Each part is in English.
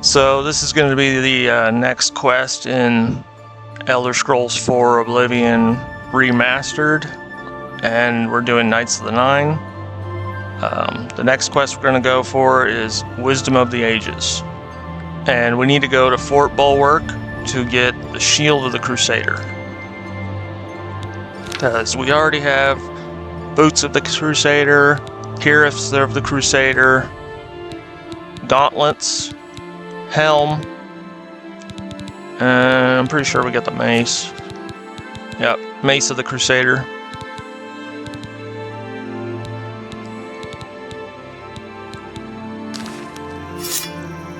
So this is going to be the next quest in Elder Scrolls 4 Oblivion Remastered, and we're doing Knights of the Nine. The next quest we're going to go for is Wisdom of the Ages, and we need to go to Fort Bulwark to get the Shield of the Crusader, because we already have Boots of the Crusader, Kiriths of the Crusader, Gauntlets, Helm, and I'm pretty sure we got the Mace. Yep, Mace of the Crusader.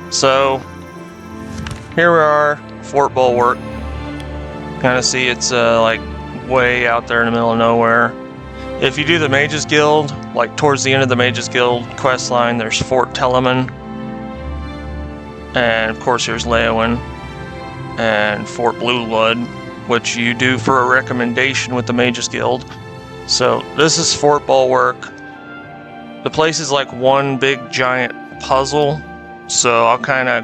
So, here we are, Fort Bulwark. Kind of see it's like way out there in the middle of nowhere. If you do the Mages Guild, like towards the end of the Mages Guild quest line, there's Fort Telemann. And of course here's Leowin and Fort Blueblood, which you do for a recommendation with the Mages Guild. So this is Fort Bulwark. The place is like one big giant puzzle, so I'll kind of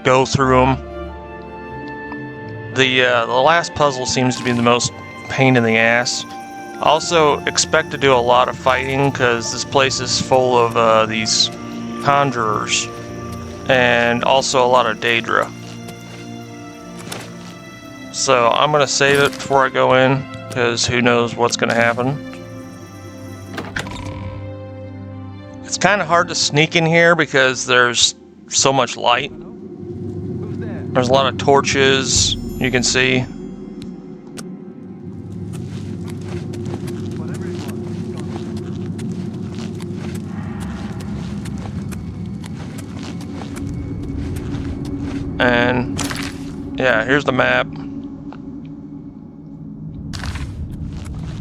go through them. The last puzzle seems to be the most pain in the ass. Also expect to do a lot of fighting, because this place is full of these conjurers, and also a lot of Daedra. So I'm going to save it before I go in, because who knows what's going to happen. It's kind of hard to sneak in here because there's so much light. There's a lot of torches you can see. And yeah, here's the map.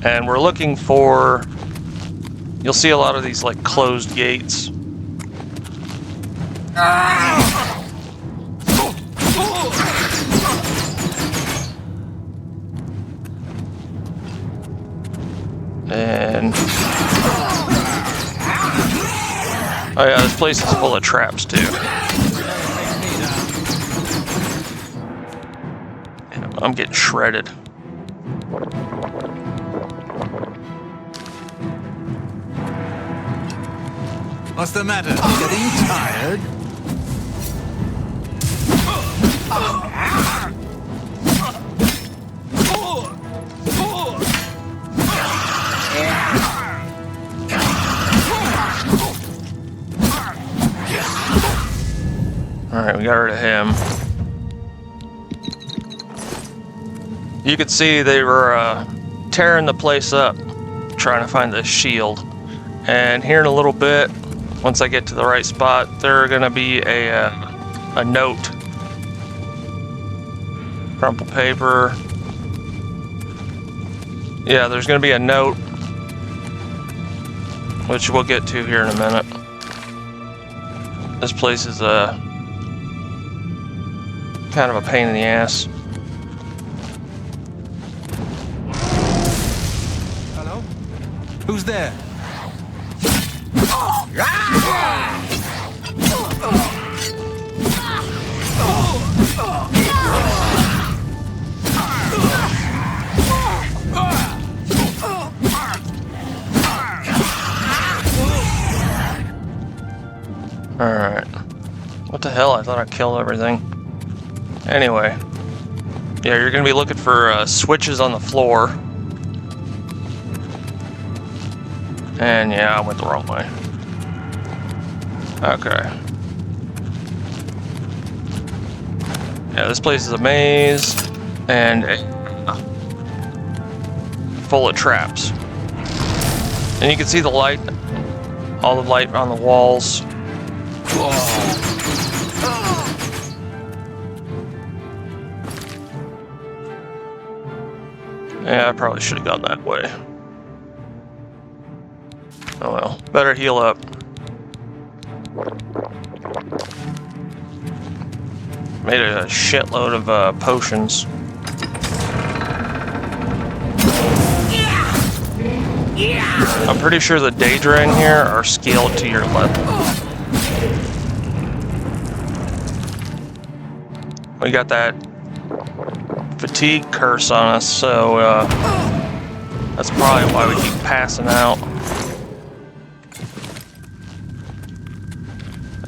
And we're looking for, you'll see a lot of these like closed gates. And oh yeah, this place is full of traps too. I'm getting shredded. What's the matter? Getting tired? Alright, we got rid of him. You could see they were tearing the place up, trying to find the shield. And here in a little bit, once I get to the right spot, there's going to be a note. Crumpled paper. Yeah, there's going to be a note, which we'll get to here in a minute. This place is kind of a pain in the ass. Hello? Who's there? Alright. What the hell? I thought I killed everything. Anyway. Yeah, you're gonna be looking for switches on the floor. And yeah, I went the wrong way. Okay. Yeah, this place is a maze and full of traps. And you can see the light, all the light on the walls. Yeah, I probably should have gone that way. Oh well, better heal up. Made a shitload of potions. I'm pretty sure the Daedra in here are scaled to your level. We got that fatigue curse on us, so that's probably why we keep passing out.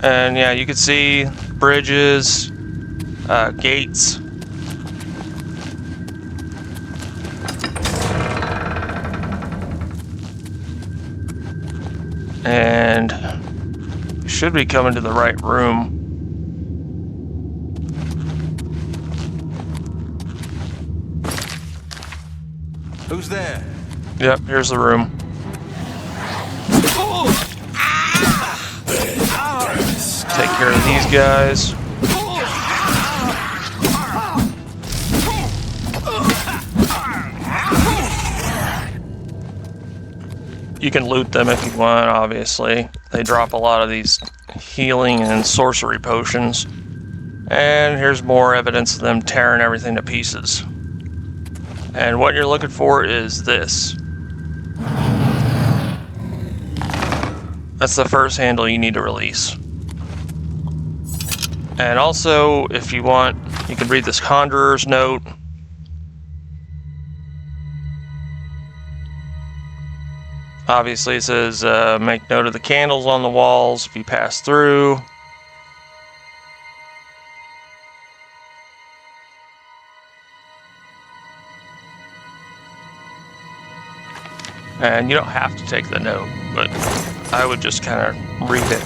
And yeah, you can see bridges, gates. And you should be coming to the right room. Who's there? Yep, here's the room. Take care of these guys. You can loot them if you want, obviously. They drop a lot of these healing and sorcery potions. And here's more evidence of them tearing everything to pieces. And what you're looking for is this. That's the first handle you need to release. And also, if you want, you can read this Conjurer's Note. Obviously it says, make note of the candles on the walls if you pass through. And you don't have to take the note, but I would just kind of read it.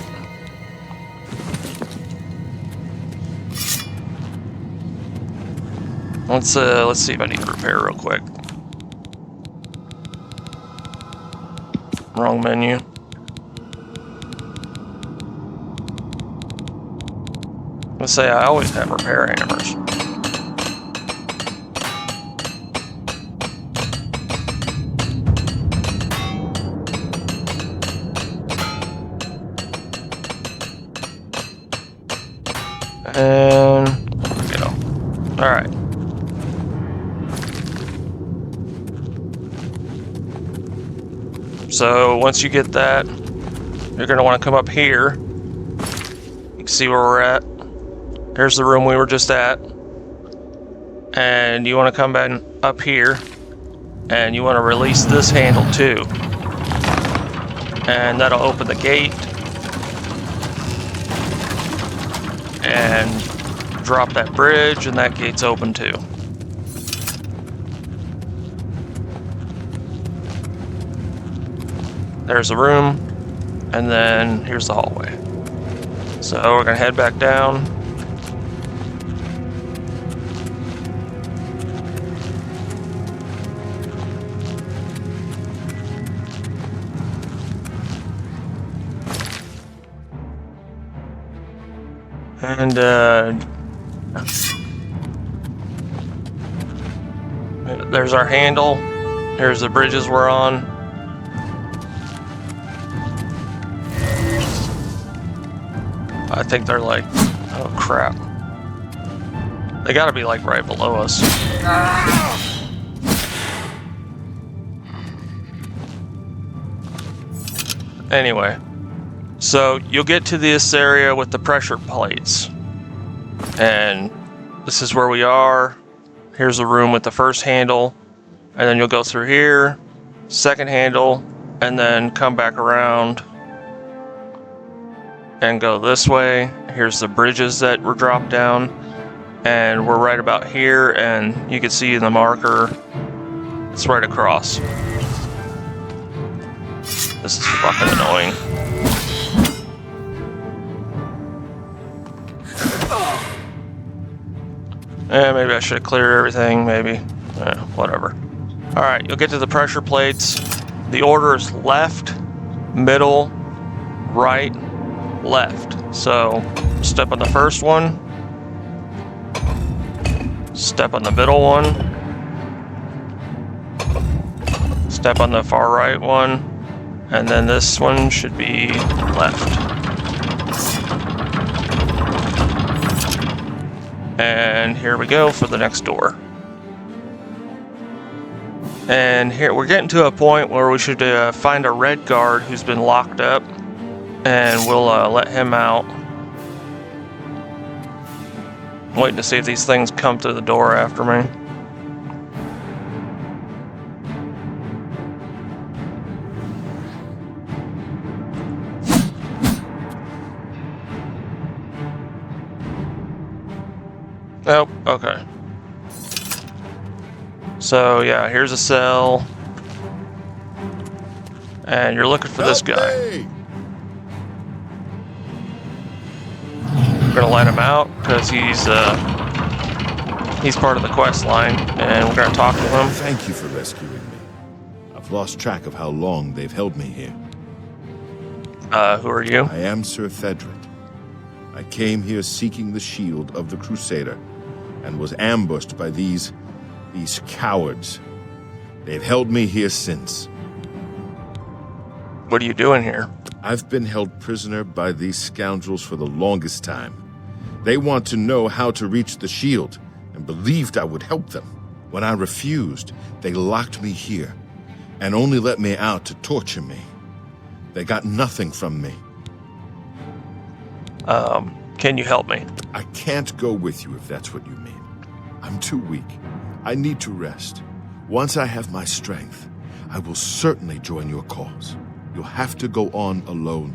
Let's see if I need to repair real quick. Wrong menu. Let's say I always have repair hammers. And there we go. All right. So once you get that, you're going to want to come up here. You can see where we're at. Here's the room we were just at. And you want to come back up here. And you want to release this handle too. And that'll open the gate. And drop that bridge, and that gate's open too. There's the room, and then here's the hallway. So we're gonna head back down. And there's our handle. Here's the bridges we're on. I think they're like, oh crap. They gotta be like right below us. Anyway, so you'll get to this area with the pressure plates. And this is where we are. Here's the room with the first handle. And then you'll go through here, second handle, and then come back around and go this way. Here's the bridges that were dropped down, and we're right about here, and you can see in the marker it's right across. This is fucking annoying. Maybe I should have cleared everything, maybe. Whatever. Alright, you'll get to the pressure plates. The order is left, middle, right, left. So step on the first one, step on the middle one, step on the far right one, and then this one should be left. And here we go for the next door. And here we're getting to a point where we should find a red guard who's been locked up, and we'll let him out. Waiting to see if these things come through the door after me. Nope, okay. So yeah, here's a cell. And you're looking for this guy. We're gonna let him out because he's part of the quest line, and we're gonna talk to him. Thank you for rescuing me. I've lost track of how long they've held me here. Who are you? I am Sir Thedred. I came here seeking the shield of the Crusader, and was ambushed by these cowards. They've held me here since. What are you doing here? I've been held prisoner by these scoundrels for the longest time. They want to know how to reach the shield, and believed I would help them. When I refused, they locked me here, and only let me out to torture me. They got nothing from me. Can you help me? I can't go with you if that's what you mean. I'm too weak. I need to rest. Once I have my strength, I will certainly join your cause. You'll have to go on alone.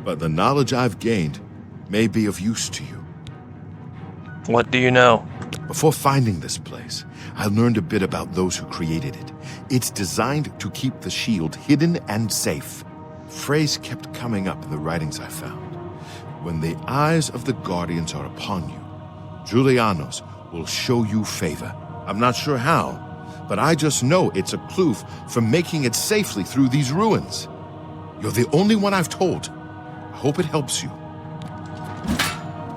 But the knowledge I've gained may be of use to you. What do you know? Before finding this place, I learned a bit about those who created it. It's designed to keep the shield hidden and safe. Phrase kept coming up in the writings I found. When the eyes of the Guardians are upon you, Julianos will show you favor. I'm not sure how, but I just know it's a clue for making it safely through these ruins. You're the only one I've told. I hope it helps you.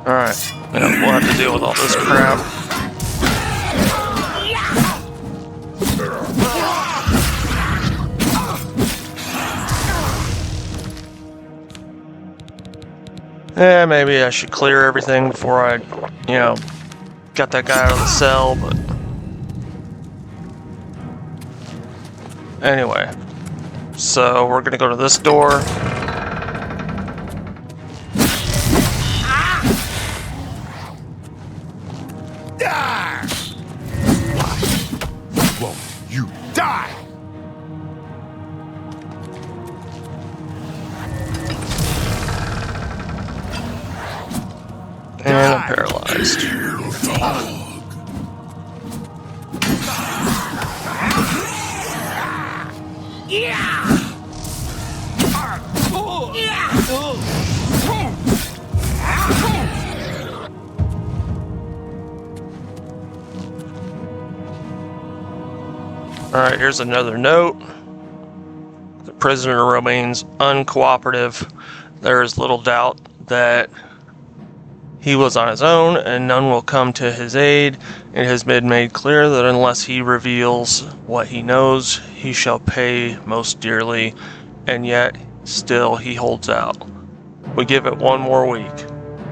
Alright, yeah, we'll have to deal with all this crap. Yeah, maybe I should clear everything before I, got that guy out of the cell, but... Anyway, so we're gonna go to this door. Won't you die? And I'm paralyzed. Alright, here's another note. The prisoner remains uncooperative. There is little doubt that he was on his own, and none will come to his aid. It has been made clear that unless he reveals what he knows, he shall pay most dearly, and yet still he holds out. We give it one more week.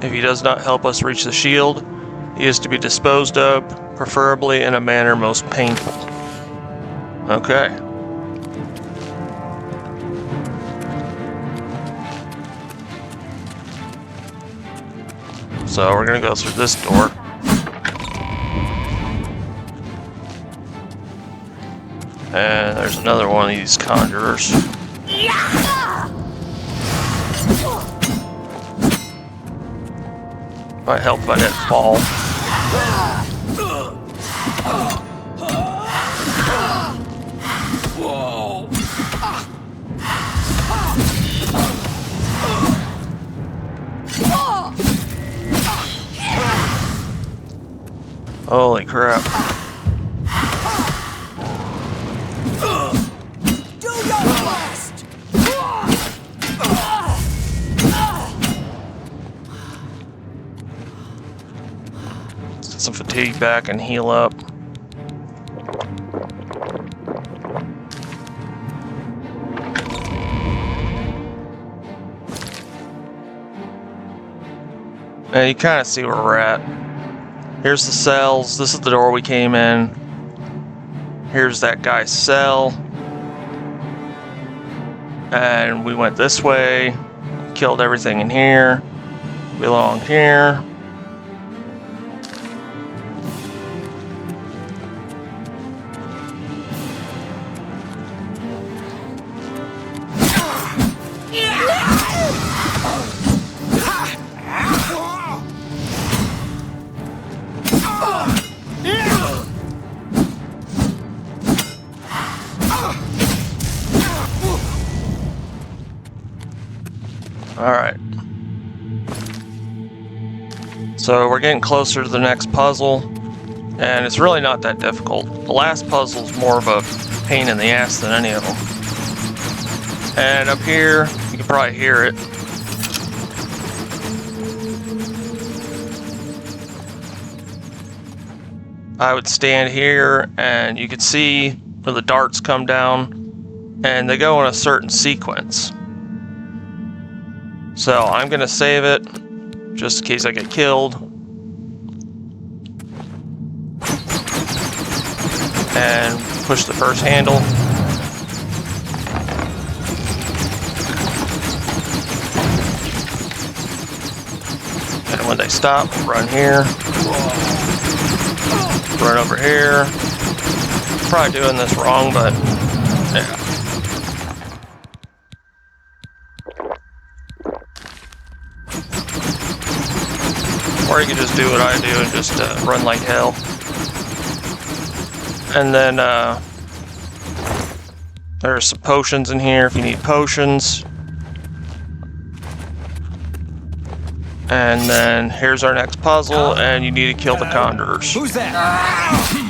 If he does not help us reach the shield, he is to be disposed of, preferably in a manner most painful. Okay. So we're gonna go through this door. And there's another one of these conjurers. Might help if I didn't fall. Holy crap. Do your best! Let's get some fatigue back and heal up. And you kind of see where we're at. Here's the cells. This is the door we came in. Here's that guy's cell. And we went this way. Killed everything in here. We belong here. Alright. So we're getting closer to the next puzzle, and it's really not that difficult. The last puzzle's more of a pain in the ass than any of them. And up here, you can probably hear it. I would stand here, and you can see where the darts come down, and they go in a certain sequence. So I'm gonna save it, just in case I get killed. And push the first handle. And when they stop, run here. Run over here. Probably doing this wrong, but yeah. Or you can just do what I do and just run like hell. And then there are some potions in here if you need potions. And then here's our next puzzle, and you need to kill the conjurers. Who's that?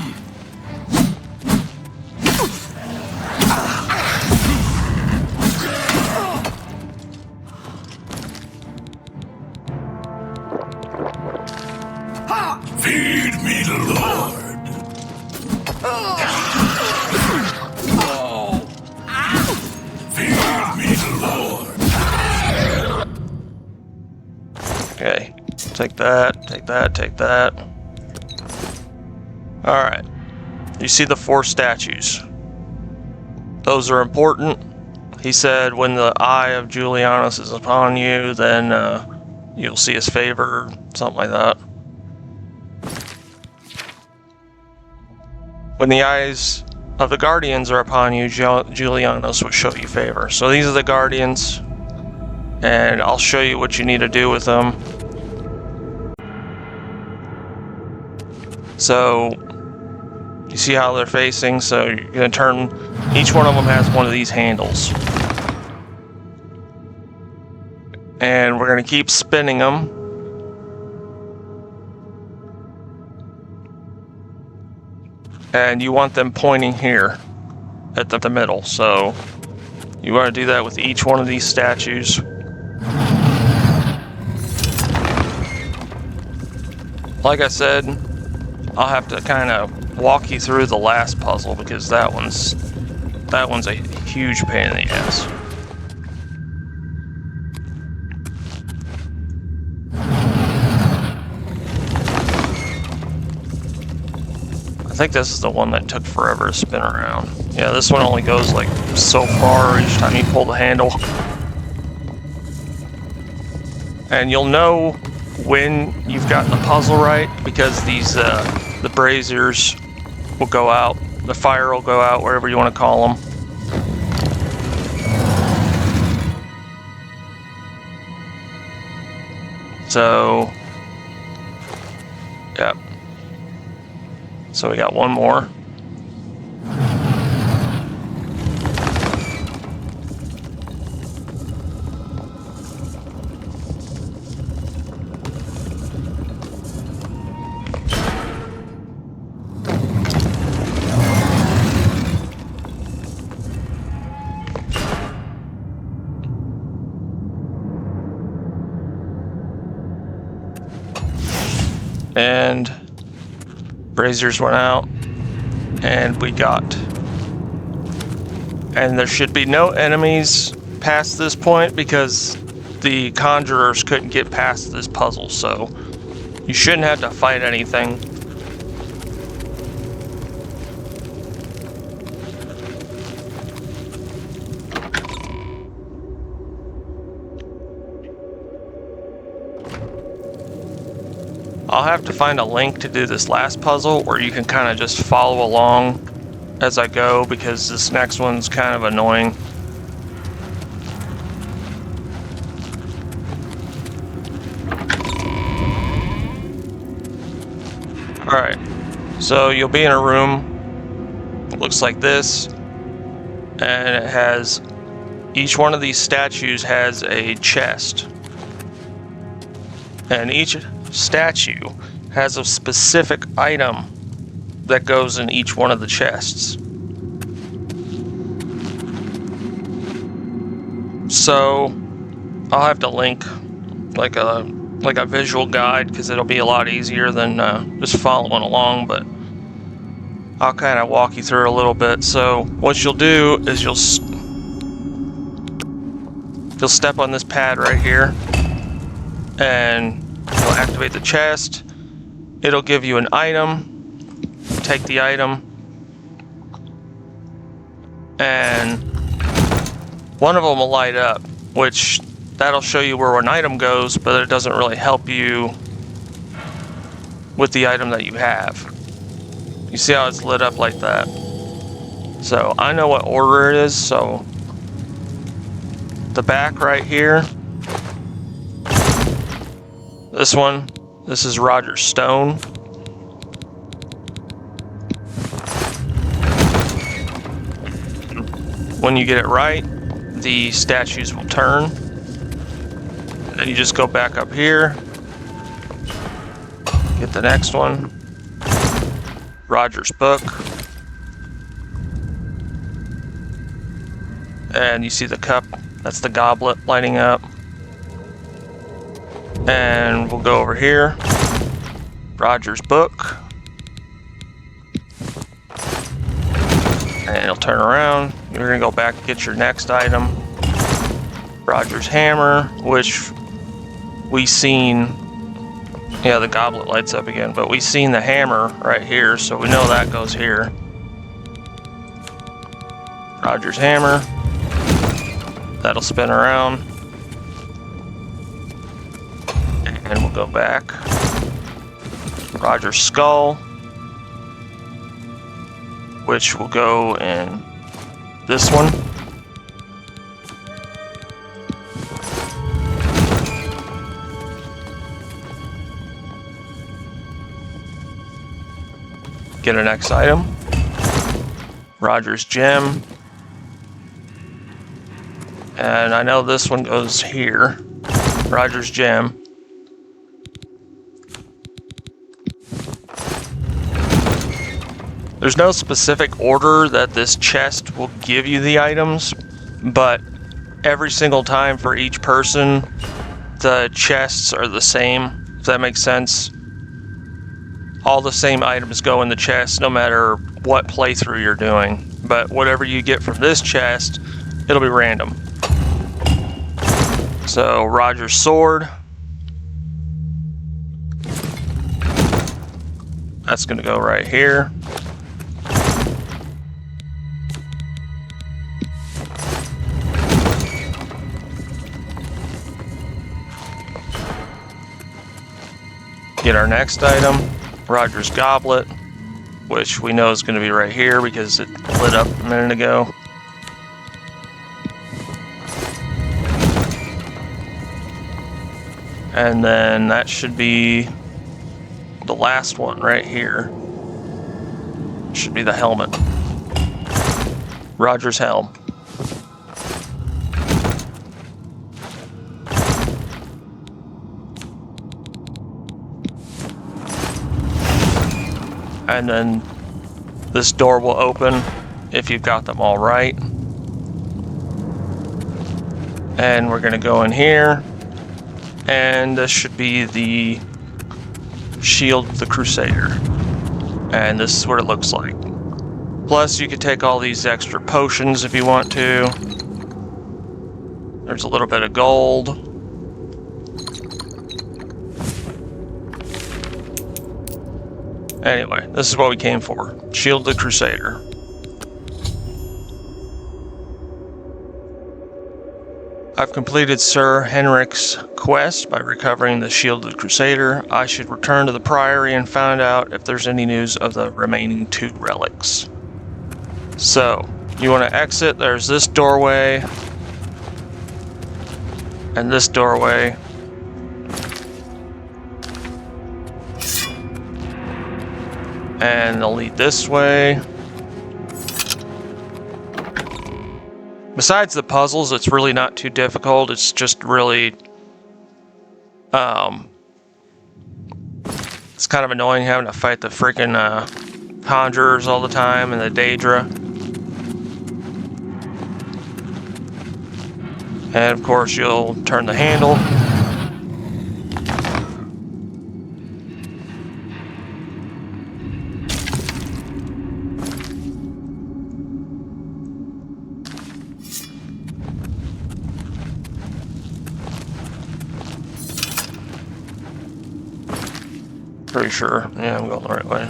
Feed me, Lord. Feed me, Lord. Okay, take that, take that, take that. Alright. You see the 4 statues. Those are important. He said when the eye of Julianus is upon you, then you'll see his favor, something like that. When the eyes of the guardians are upon you, Julianus will show you favor. So these are the guardians, and I'll show you what you need to do with them. So, you see how they're facing? So you're going to turn, each one of them has one of these handles. And we're going to keep spinning them. And you want them pointing here at the middle. So you want to do that with each one of these statues. Like I said, I'll have to kind of walk you through the last puzzle because that one's a huge pain in the ass. I think this is the one that took forever to spin around. Yeah, this one only goes like so far each time you pull the handle. And you'll know when you've gotten the puzzle right because these the braziers will go out, the fire will go out, wherever you want to call them. So, yeah. So we got one more. And braziers went out. And we got, and there should be no enemies past this point because the conjurers couldn't get past this puzzle, so you shouldn't have to fight anything. I'll have to find a link to do this last puzzle where you can kind of just follow along as I go because this next one's kind of annoying. Alright, so you'll be in a room, it looks like this, and it has, each one of these statues has a chest. And each statue has a specific item that goes in each one of the chests. So I'll have to link like a visual guide because it'll be a lot easier than just following along, but I'll kind of walk you through a little bit. So what you'll do is you'll step on this pad right here and you'll activate the chest. It'll give you an item. Take the item, and one of them will light up, which that'll show you where an item goes, but it doesn't really help you with the item that you have. You see how it's lit up like that? So I know what order it is, so the back right here, this one, this is Roger's stone. When you get it right, the statues will turn. And then you just go back up here, get the next one, Roger's book, and you see the cup, that's the goblet lighting up. And we'll go over here, Roger's book, and it'll turn around. You're gonna go back and get your next item, Roger's hammer, which we seen. Yeah, the goblet lights up again, but we seen the hammer right here, so we know that goes here. Roger's hammer, that'll spin around, and we'll go back. Roger's skull, which will go in this one. Get a next item. Roger's gem. And I know this one goes here. Roger's gem. There's no specific order that this chest will give you the items, but every single time for each person, the chests are the same, if that makes sense. All the same items go in the chest no matter what playthrough you're doing, but whatever you get from this chest, it'll be random. So, Roger's sword. That's gonna go right here. Get our next item, Roger's goblet, which we know is going to be right here because it lit up a minute ago. And then that should be the last one right here. Should be the helmet. Roger's helm. And then this door will open if you've got them all right. And we're gonna go in here, and this should be the shield of the Crusader. And this is what it looks like. Plus you could take all these extra potions if you want to. There's a little bit of gold. Anyway, this is what we came for. Shield of the Crusader. I've completed Sir Henrik's quest by recovering the Shield of the Crusader. I should return to the Priory and find out if there's any news of the remaining 2 relics. So, you want to exit, there's this doorway, and this doorway. And they'll lead this way. Besides the puzzles, it's really not too difficult. It's just really, it's kind of annoying having to fight the freaking conjurers all the time and the Daedra. And of course, you'll turn the handle. Pretty sure. Yeah, I'm going the right way.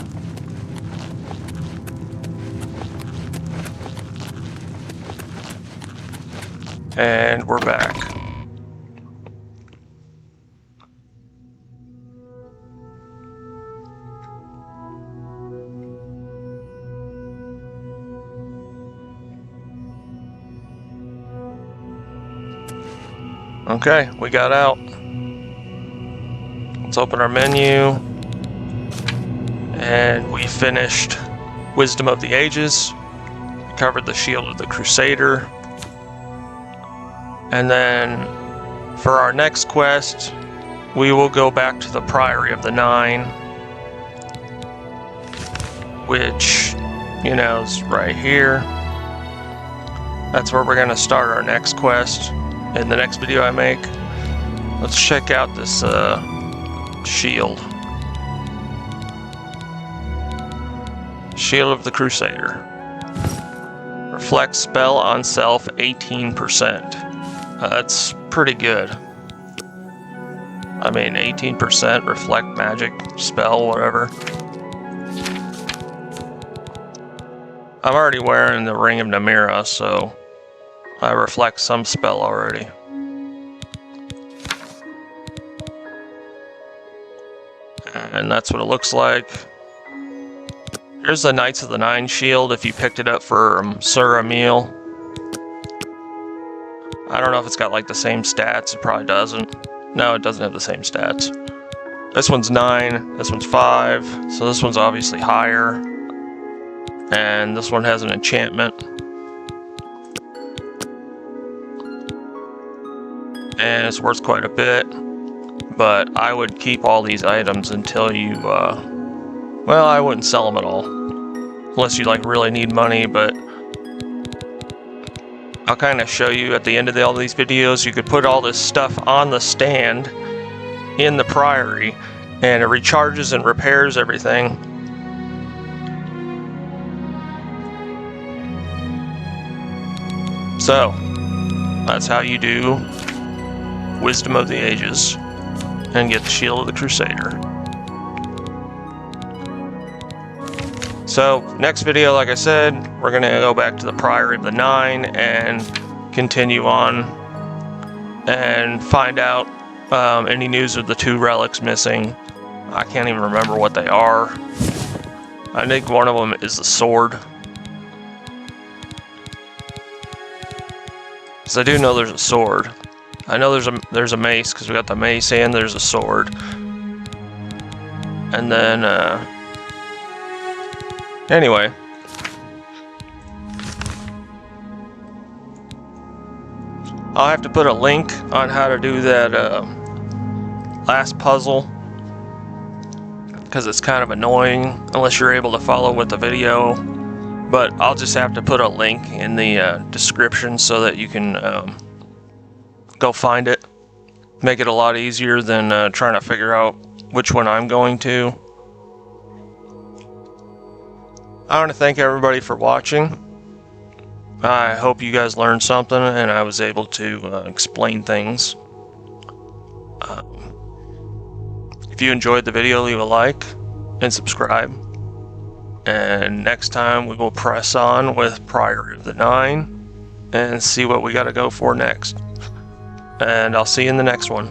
And we're back. Okay, we got out. Let's open our menu. And we finished Wisdom of the Ages, covered the Shield of the Crusader, and then for our next quest, we will go back to the Priory of the Nine, which, you know, is right here. That's where we're going to start our next quest in the next video I make. Let's check out this shield. Shield of the Crusader. Reflect spell on self 18%. That's pretty good. I mean, 18% reflect magic spell, whatever. I'm already wearing the Ring of Namira, so I reflect some spell already. And that's what it looks like. Here's the Knights of the Nine shield if you picked it up for Sir Emil. I don't know if it's got like the same stats. It probably doesn't. No, it doesn't have the same stats. This one's 9, this one's 5, so this one's obviously higher. And this one has an enchantment. And it's worth quite a bit. But I would keep all these items until you, well, I wouldn't sell them at all. Unless you like really need money, but I'll kind of show you at the end of all these videos. You could put all this stuff on the stand in the Priory, and it recharges and repairs everything. So, that's how you do Wisdom of the Ages and get the Shield of the Crusader. So, next video, like I said, we're going to go back to the Priory of the Nine and continue on and find out any news of the 2 relics missing. I can't even remember what they are. I think one of them is the sword. Because I do know there's a sword. I know there's a mace because we got the mace and there's a sword. And then, anyway. I'll have to put a link on how to do that last puzzle, because it's kind of annoying unless you're able to follow with the video. But I'll just have to put a link in the description so that you can go find it. Make it a lot easier than trying to figure out which one I'm going to. I want to thank everybody for watching. I hope you guys learned something and I was able to explain things. If you enjoyed the video, leave a like and subscribe. And next time we will press on with Priory of the Nine and see what we got to go for next. And I'll see you in the next one.